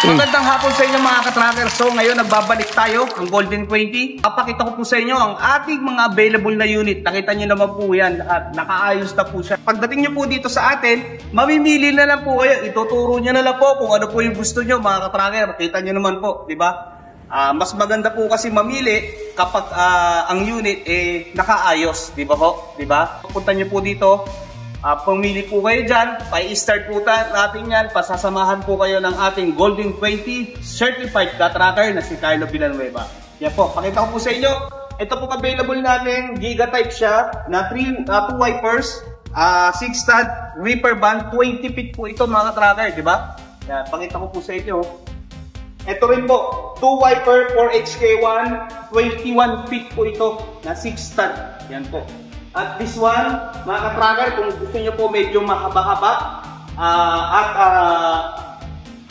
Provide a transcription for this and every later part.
Magandang hapon sa inyo mga ka-tracker. So ngayon nagbabalik tayo ang Golden 20. Papakita ko po sa inyo ang ating mga available na unit. Nakita nyo naman po yan at nakaayos na po siya. Pagdating nyo po dito sa atin, mamimili na lang po kayo. Ituturo nyo na lang po kung ano po yung gusto nyo mga ka-tracker. Kita nyo naman po, di ba? Mas maganda po kasi mamili kapag ang unit nakaayos, di ba po? Di ba? Punta nyo po dito. Pumili po kayo dyan, pa-i-start po natin yan, pasasamahan po kayo ng ating Golden 20 Certified ka-tracker na si Carlo Villanueva. Yan po, pakita ko po sa inyo. Ito po available natin, Giga type siya, na 2 wipers, 6 stud, reaper band, 20 feet po ito mga ka-tracker, di ba? Yan, pakita ko po sa inyo. Ito rin po, 2 wiper, 4HK1, 21 feet po ito, na 6 stud. Yan po. At this one, mga ka-tracker, kung gusto nyo po medyo mahaba-haba at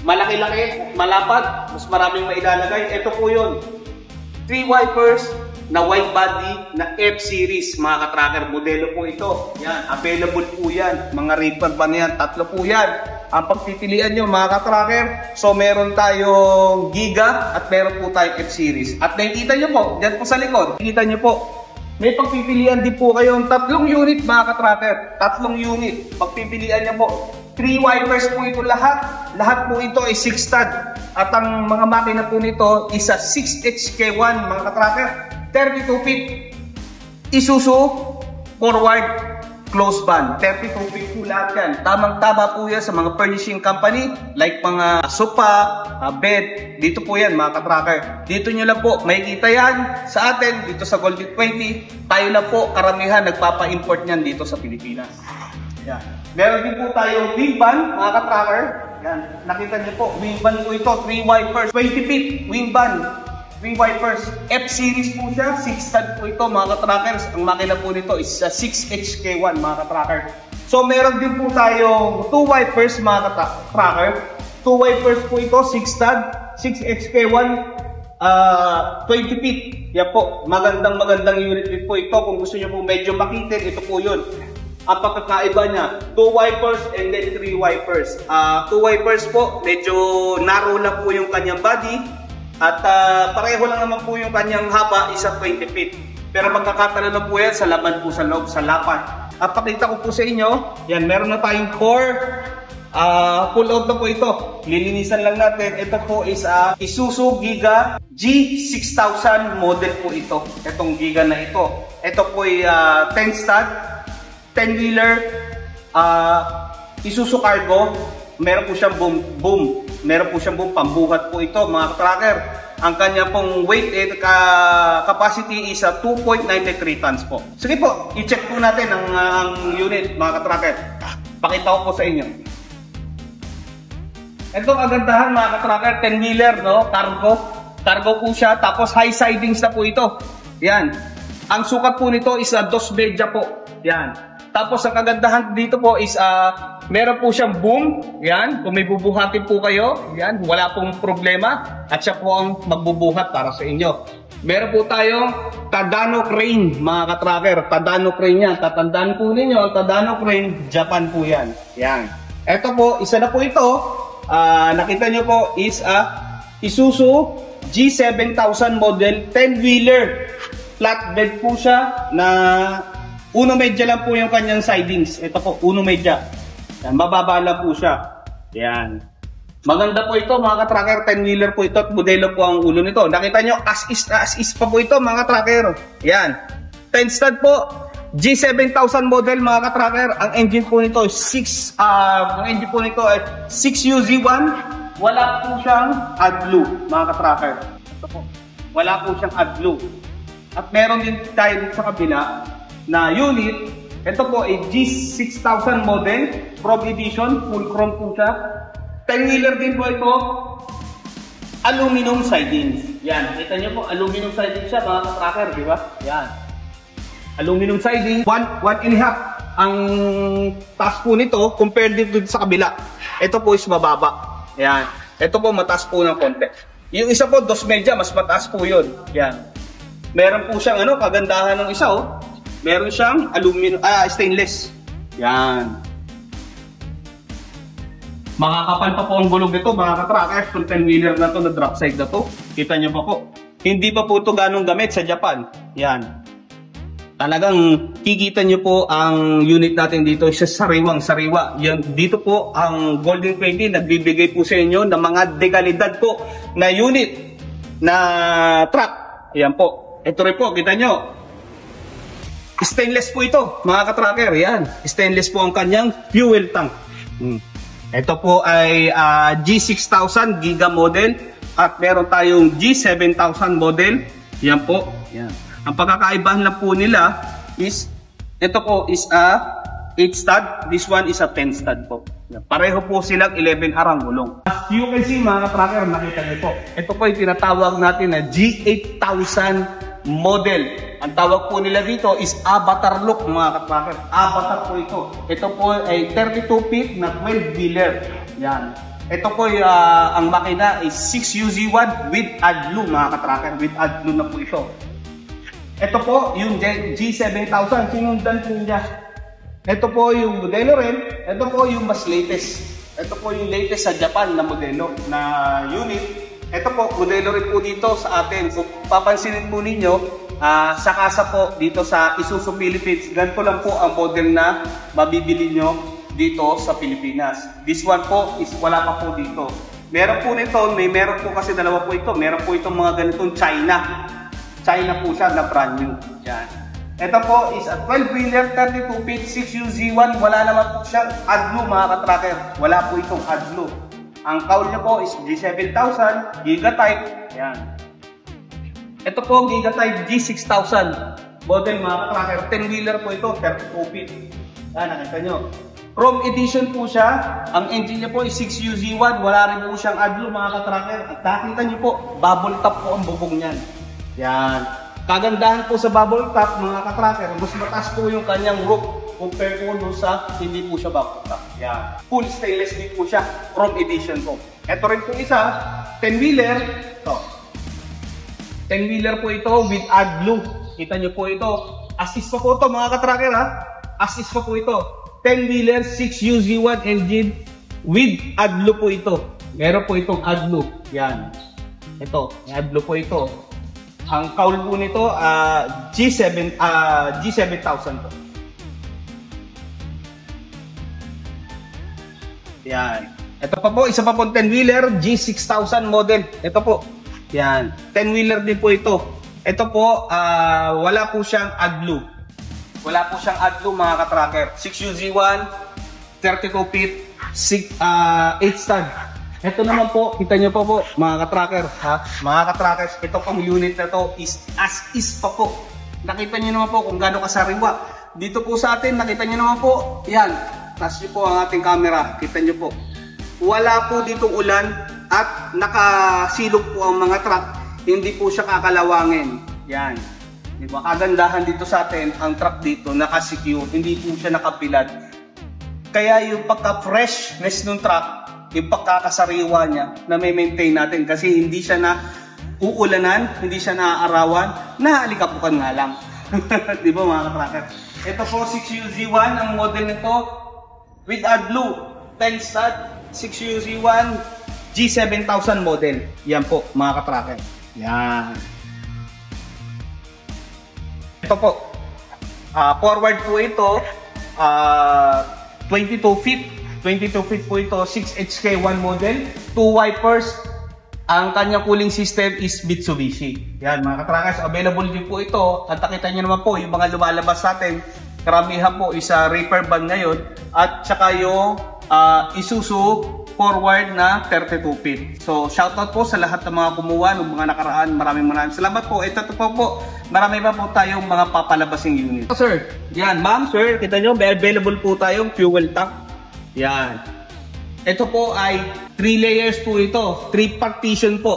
malaki-laki, malapad, mas maraming mailalagay, ito po yun. 3 wipers na wide body na F-series, mga ka-tracker. Modelo po ito. Yan, available po yan. Mga reaper ba na yan? 3 po yan. Ang pagpipilian nyo, mga ka-tracker, so meron tayong Giga at meron po tayong F-series. At nakikita nyo po, dyan po sa likod, nakikita nyo po, may pagpipilian din po kayong 3 unit mga ka-tracker. 3 unit. Pagpipilian niya po. 3 wipers po ito lahat. Lahat po ito ay 6 stud. At ang mga makina po nito is a 6HK1 mga ka-tracker. 32 feet. Isuzu forward close band. 32 feet po lahat yan. Tamang-tama po yan sa mga furnishing company like mga sofa, bed. Dito po yan mga ka-tracker. Dito nyo lang po makikita yan sa atin dito sa Golden 20. Tayo lang po karamihan nagpapa-import nyan dito sa Pilipinas. Yan. Meron din po tayong wing band mga ka-tracker. Yan. Nakita nyo po, wing band po ito, 3 wipers, 20 feet wing band. 3 wipers. F-series po siya. 6 stud po ito mga ka-trackers. Ang makina po nito is 6HK1 mga ka-tracker. So meron din po tayong 2 wipers mga ka-tracker. 2 wipers po ito. 6 stud. 6HK1. 20 feet. Yan po. Magandang unit din po ito. Kung gusto nyo po medyo makitin, ito po yun. Ang pagkakaiba niya, 2 wipers and then 3 wipers. 2 wipers po, medyo narrow lang po yung kanyang body. At pareho lang naman po yung kanyang haba, isa 20 feet. Pero magkakatalo na po yan sa laman po sa loob, sa lapan. At pakita ko po sa inyo, yan, meron na tayong core. Full out na po ito. Lilinisan lang natin. Ito po is Isuzu Giga G6000 model po ito. Itong Giga na ito. Ito po ay 10 stud, 10-wheeler, Isuzu Cargo. Meron po siyang boom. Meron po siyang pambuhat po ito mga ka-tracker. Ang kanya pong weight capacity is 2.93 tons po. Sige po, i-check po natin ang unit mga ka-tracker. Pakita ko po sa inyo. Ito ang agandahan mga ka-tracker, 10-wheeler, no? Cargo po siya, tapos high sidings na po ito. Yan. Ang sukat po nito is 2 media po. Yan. Tapos ang kagandahan dito po is meron po siyang boom. Yan, kung may bubuhatin po kayo, yan, wala pong problema. At siya po ang magbubuhat para sa inyo. Meron po tayong Tadano crane, mga ka-tracker. Tadano crane yan. Tatandaan po ninyo, Tadano crane, Japan po yan. Yan. Ito po, isa na po ito. Nakita nyo po is Isuzu G7000 model 10-wheeler. Flatbed po siya na uno medya lang po yung kanyang sidings. Ito po, uno medya. Yan, mababa lang po siya. Yan. Maganda po ito mga ka-tracker. 10-wheeler po ito at modelo po ang ulo nito. Nakita nyo, as is pa po ito mga ka-tracker. Yan. 10 stud po. G7000 model mga ka-tracker. Ang engine po nito is 6 UZ1. Wala po siyang AdBlue mga ka-tracker. Ito po. Wala po siyang AdBlue. At meron din tayo dito sa kabila na unit. Ito po ay G6000 model, Pro Edition, full chrome po siya. 10-wheeler din po ito. Aluminum sidings. Yan, kita nyo po, aluminum sidings siya mga ka-tracker, di ba? Yan. Aluminum siding, 1.5 ang taas po nito compared dito sa kabila. Ito po is mababa. Yan. Ito po mataas po ng konti. Yung isa po, 2 media, mas mataas po yun. Yan. Meron po siyang kagandahan ng isa meron siyang aluminum, stainless. Yan. Makakapal pa po ang gulong nito, mga ka-trackers. Kung 10-wheeler na to, na drop side na to. Kita nyo pa po. Hindi pa po ito ganong gamit sa Japan. Yan. Talagang kikita nyo po ang unit natin dito sa sariwang-sariwa. Yan, dito po ang Golden 20 nagbibigay po sa inyo ng mga dekalidad po na unit na truck. Ayan po. Ito rin po, kita nyo. Stainless po ito, mga ka-tracker. Yan. Stainless po ang kanyang fuel tank. Ito po ay G6000 Giga model at meron tayong G7000 model. Yan po. Yan. Ang pagkakaibahan lang po nila is, ito po is a 8 stud, this one is a 10 stud po. Pareho po silang 11 arang gulong. As you can see, mga ka-tracker, nakita niyo po. Ito po yung tinatawag natin na G8000 model. Ang tawag po nila dito is avatar look, mga ka-tracker. Avatar po ito. Ito po ay 32 feet na 12-wheeler. Yan. Ito po ang makina is 6UZ1 with AdBlue, mga ka-tracker. With AdBlue na po ito. Ito po yung G7000, sinundan po niya. Ito po yung modelo rin. Ito po yung mas latest. Ito po yung latest sa Japan na modelo na unit. Ito po, modelo rin po dito sa atin. Kung papansinin po ninyo, sa kasa po dito sa Isuzu Philippines, ganito lang po ang model na mabibili nyo dito sa Pilipinas. This one po is wala pa po dito. Meron po nito, meron po kasi dalawa po ito. Meron po itong mga ganitong China. China po siya na brand new. Yan. Ito po is a 12-wheeler, 32 feet, 6UZ1. Wala naman po siyang AdBlue, mga ka-tracker. Wala po itong AdBlue. Ang cowl niya po is G7000, Giga type. Yan. Ito po, Giga type G6000 model, mga ka-tracker. 10-wheeler po ito, 32 feet. Yan, nakita nyo. Chrome edition po siya. Ang engine niya po is 6UZ1. Wala rin po siyang AdBlue, mga ka-tracker. At nakita nyo po, bubble top po ang bubong niyan. Yan. Kagandahan po sa bubble top, mga ka-tracker, mas mataas po yung kanyang roof compare po doon sa hindi po siya bubble top. Yan. Full stainless din po siya. Chrome edition po. Ito rin po isa, 10-wheeler. Ito. 10-wheeler po ito with AdBlue. Kita nyo po ito. Assist pa po ito, mga ka-tracker, ha. Assist pa po ito. 10-wheeler, 6UZ1 engine with AdBlue po ito. Meron po itong AdBlue. Yan. Ito. May AdBlue po ito. Ang cowl po nito, G7000 po. Yan. Ito pa po, isa pa po 10-wheeler, G6000 model. Ito po. Yan. 10-wheeler din po ito. Ito po, wala po siyang AdBlue. Wala po siyang AdBlue, mga ka-tracker. 6UZ1, 32 feet, 8 stud. Ito naman po, kita nyo po mga ka-tracker, ha? Mga ka-trackers, ito pong unit na to is as is pa po. Nakita nyo naman po kung gaano kasariwa. Dito po sa atin, nakita nyo naman po, yan. Taas nyo po ang ating camera, kita nyo po. Wala po ditong ulan at nakasilog po ang mga truck. Hindi po siya kakalawangin. Yan. Diba? Kagandahan dito sa atin, ang truck dito nakasecure, hindi po siya nakabilad. Kaya yung pagka-freshness ng truck, yung pagkakasariwa niya na may maintain natin kasi hindi siya na uulanan, hindi siya naaarawan, naalikapukan nga lang. Di ba, mga ka-tracker? Ito po 6UZ1 ang model nito with AdBlue 10 stud 6UZ1 G7000 model. Yan po, mga ka-tracker. Yan. Ito po, forward po ito, 22 feet. 22 feet po ito, 6HK1 model, 2 wipers. Ang kanyang cooling system is Mitsubishi. Yan, mga ka-trackers, available din po ito. At nakita nyo naman po, yung mga lumalabas natin, karamihan po is repair van ngayon. At saka yung Isuzu forward na 32 feet. So, shoutout po sa lahat ng mga kumuha ng mga nakaraan. Maraming salamat po. Ito po, marami pa po tayong mga papalabasing unit. So, sir, yan, ma'am, sir, kita nyo, available po tayong fuel tank. Yan. Ito po ay 3 layers po ito. 3 partition po.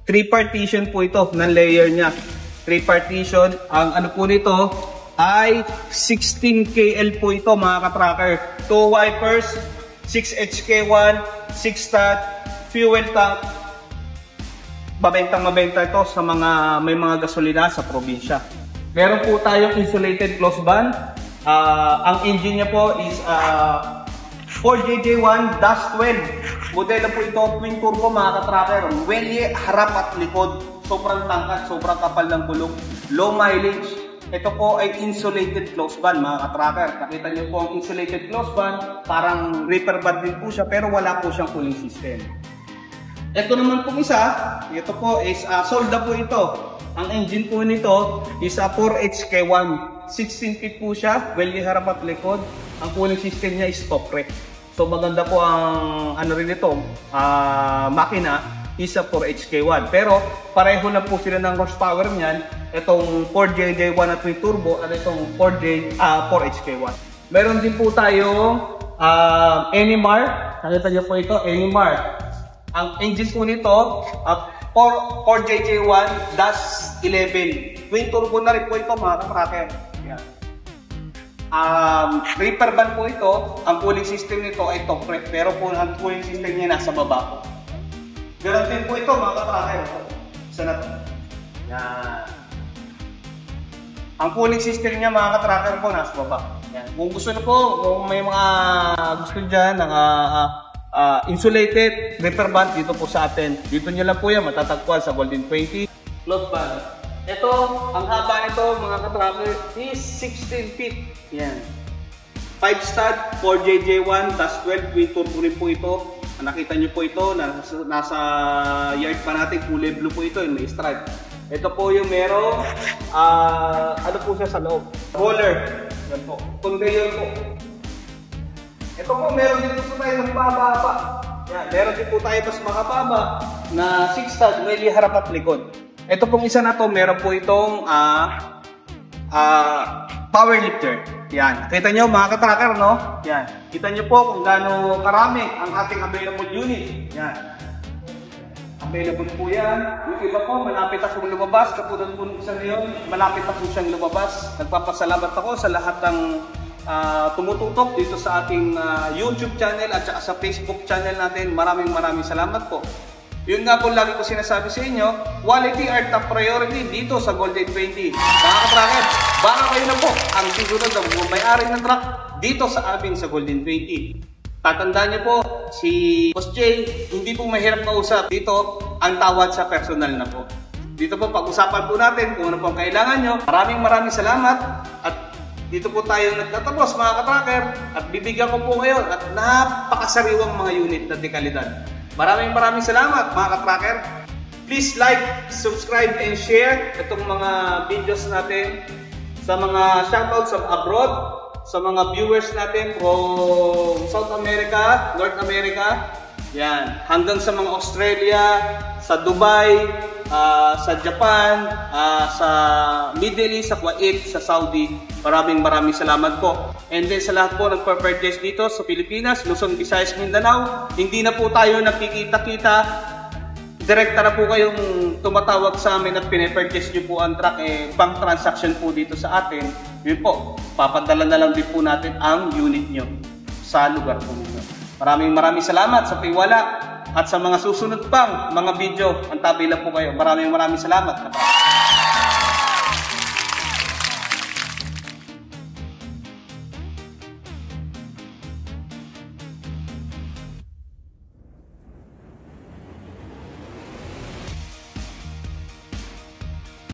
3 partition po ito ng layer niya. 3 partition. Ang ano po nito ay 16 KL po ito, mga ka-tracker. 2 wipers, 6HK1, 6 stud, fuel tank. Mabenta ito sa mga may mga gasolina sa probinsya. Meron po tayong insulated closed van. Ang engine niya po is 4JJ1-12. Modelo po ito, twin turbo mga ka-tracker. Welye, harap at likod. Sobrang tangkat, sobrang kapal ng gulong. Low mileage. Ito po ay insulated closed van mga ka-tracker. Nakita nyo po ang insulated closed van. Parang reaper van din po siya pero wala po siyang cooling system. Ito naman po isa. Ito po is solda po ito. Ang engine po nito is 4HK1. 16 feet po siya. Welye, harap at likod. Ang cooling system niya is top rec. So maganda po ang ano rin ito, makina is 4HK1. Pero pareho na po sila ng horsepower niyan. Itong 4JJ1 na twin turbo at itong 4HK1. Meron din po tayong Animar. Nakita niyo po ito, Animar. Ang engine po nito 4JJ1-11. Twin turbo na rin po ito mga ka-tracker. Reaper van po ito. Ang cooling system nito ay top rec, pero po ang cooling system niya nasa baba po. Ganon din po ito mga ka-tracker. Isa na to. Yan. Ang cooling system niya mga ka-tracker po nasa baba. Yan. Kung gusto nyo po, kung may mga gusto dyan ng insulated reaper van dito po sa atin. Dito nyo lang po yan matatagpuan sa Golden 20 closed van. Ito, ang haba nito mga ka-tracker is 16 feet. Yan. 5 stud, 4JJ1-12 twin turbo rin po ito. Nakita nyo po ito, nasa yard pa natin, kulay blue po ito, may stripe. Ito po yung merong, ano po siya sa loob? Roller. Yan po. Conveyor po. Ito po, meron dito po tayo ng mababa. Yan, meron din po tayo mas makababa na 6 stud, may harap at likod. Ito pong isa na to, meron po itong power lifter. Yan. Kita nyo mga ka-tracker, no? Yan. Kita nyo po kung gaano karami ang ating available unit. Yan. Available po yan. Yung iba po, malapit akong lumabas. Kapag po isa na yun, malapit ako siyang lumabas. Nagpapasalamat ako sa lahat ng tumututok dito sa ating YouTube channel at saka sa Facebook channel natin. Maraming salamat po. Yun nga po lagi ko sinasabi sa inyo, quality are top priority dito sa Golden 20. Mga ka-tracker, baka kayo na po ang siguro na may-ari ng truck dito sa amin sa Golden 20. Tatandaan niyo po, si Boss J, hindi po mahirap kausap. Dito, ang tawad sa personal na po. Dito po, pag-usapan po natin kung ano po ang kailangan nyo. Maraming salamat at dito po tayo nagtatapos mga ka-tracker at bibigyan ko po ngayon at napakasariwang mga unit na dekalidad. Maraming salamat mga ka-tracker. Please like, subscribe, and share itong mga videos natin sa mga shoutouts sa abroad, sa mga viewers natin from South America, North America, yan, hanggang sa mga Australia, sa Dubai, sa Japan, sa Middle East, sa Kuwait, sa Saudi. Maraming salamat po. And then sa lahat po nagpa-purchase dito sa Pilipinas, Luzon, Visayas, Mindanao, hindi na po tayo nagkikita-kita. Direkta na po kayong tumatawag sa amin at pinipurchase nyo po ang truck. Bank transaction po dito sa atin. Yun po, papadala na lang din po natin ang unit nyo sa lugar po nyo. Maraming salamat sa tiwala at sa mga susunod pang mga video. Antabi lang po kayo. Maraming salamat.